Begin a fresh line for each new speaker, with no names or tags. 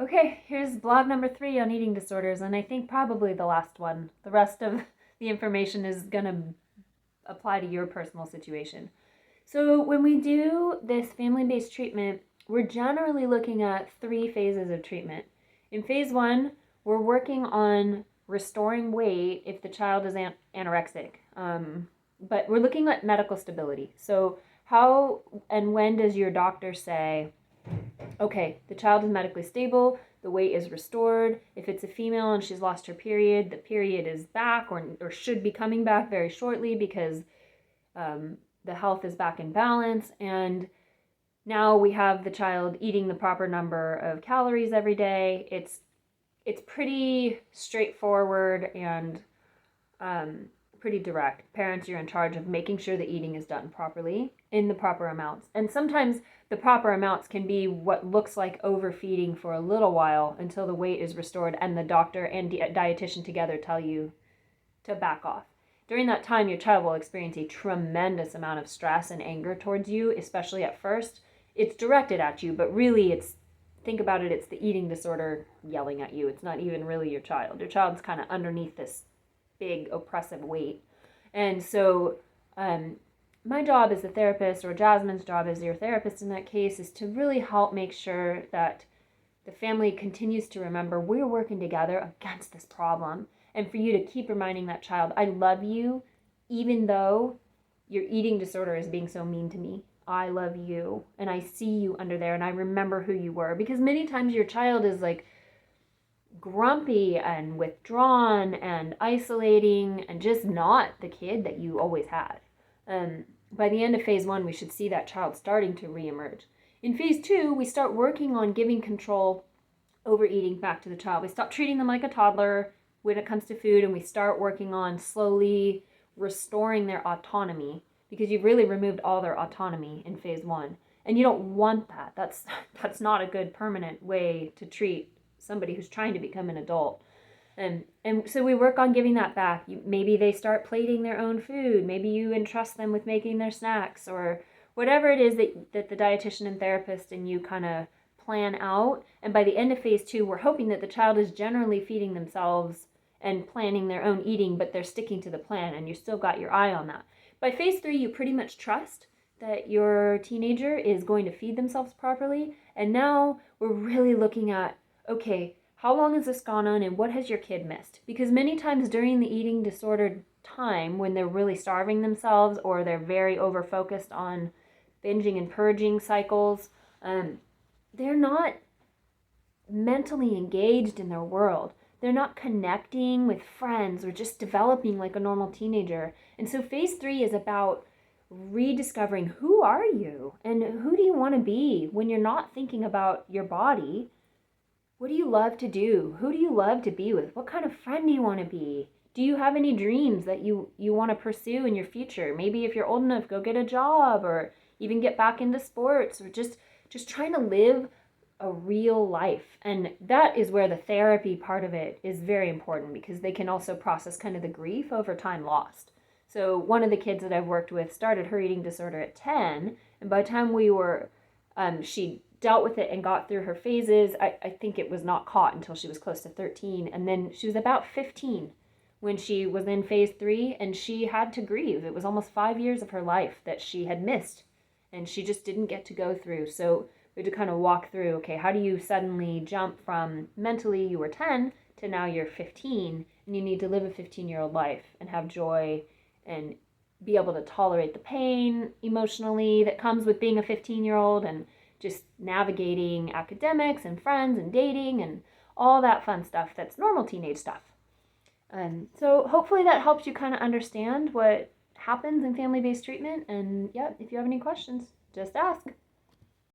Okay, here's blog number 3 on eating disorders, and I think probably the last one. The rest of the information is going to apply to your personal situation. So, when we do this family based treatment, we're generally looking at 3 phases of treatment. In phase 1, we're working on restoring weight if the child is anorexic, but we're looking at medical stability. So, how and when does your doctor say, okay, the child is medically stable, the weight is restored. If it's a female and she's lost her period, the period is back or should be coming back very shortly because the health is back in balance. And now we have the child eating the proper number of calories every day. It's pretty straightforward and pretty direct. Parents, you're in charge of making sure the eating is done properly in the proper amounts. And sometimes the proper amounts can be what looks like overfeeding for a little while until the weight is restored and the doctor and dietitian together tell you to back off. During that time, your child will experience a tremendous amount of stress and anger towards you, especially at first. It's directed at you, but really think about it, it's the eating disorder yelling at you. It's not even really your child. Your child's kind of underneath this big oppressive weight. And so my job as a therapist, or Jasmine's job as your therapist in that case, is to really help make sure that the family continues to remember we're working together against this problem. And for you to keep reminding that child, I love you, even though your eating disorder is being so mean to me. I love you, and I see you under there, and I remember who you were. Because many times your child is like grumpy and withdrawn and isolating and just not the kid that you always had. By the end of phase 1, we should see that child starting to reemerge. In phase 2, we start working on giving control over eating back to the child. We stop treating them like a toddler when it comes to food, and we start working on slowly restoring their autonomy, because you've really removed all their autonomy in phase 1. And you don't want that. That's not a good permanent way to treat somebody who's trying to become an adult. And so we work on giving that back. Maybe they start plating their own food. Maybe you entrust them with making their snacks, or whatever it is that the dietitian and therapist and you kind of plan out. And by the end of phase 2, we're hoping that the child is generally feeding themselves and planning their own eating, but they're sticking to the plan, and you still got your eye on that. By phase 3, you pretty much trust that your teenager is going to feed themselves properly. And now we're really looking at, okay, how long has this gone on and what has your kid missed? Because many times during the eating disordered time, when they're really starving themselves or they're very over focused on binging and purging cycles, they're not mentally engaged in their world. They're not connecting with friends or just developing like a normal teenager. And so phase 3 is about rediscovering who are you and who do you want to be when you're not thinking about your body. What do you love to do? Who do you love to be with? What kind of friend do you want to be? Do you have any dreams that you want to pursue in your future? Maybe if you're old enough, go get a job or even get back into sports, or just trying to live a real life. And that is where the therapy part of it is very important, because they can also process kind of the grief over time lost. So one of the kids that I've worked with started her eating disorder at 10, and by the time she dealt with it and got through her phases, I think it was not caught until she was close to 13. And then she was about 15 when she was in phase 3, and she had to grieve. It was almost 5 years of her life that she had missed, and she just didn't get to go through. So we had to kind of walk through, okay, how do you suddenly jump from mentally you were 10 to now you're 15, and you need to live a 15-year-old life and have joy and be able to tolerate the pain emotionally that comes with being a 15-year-old, and just navigating academics and friends and dating and all that fun stuff that's normal teenage stuff. And so hopefully that helps you kind of understand what happens in family-based treatment. And yeah, if you have any questions, just ask.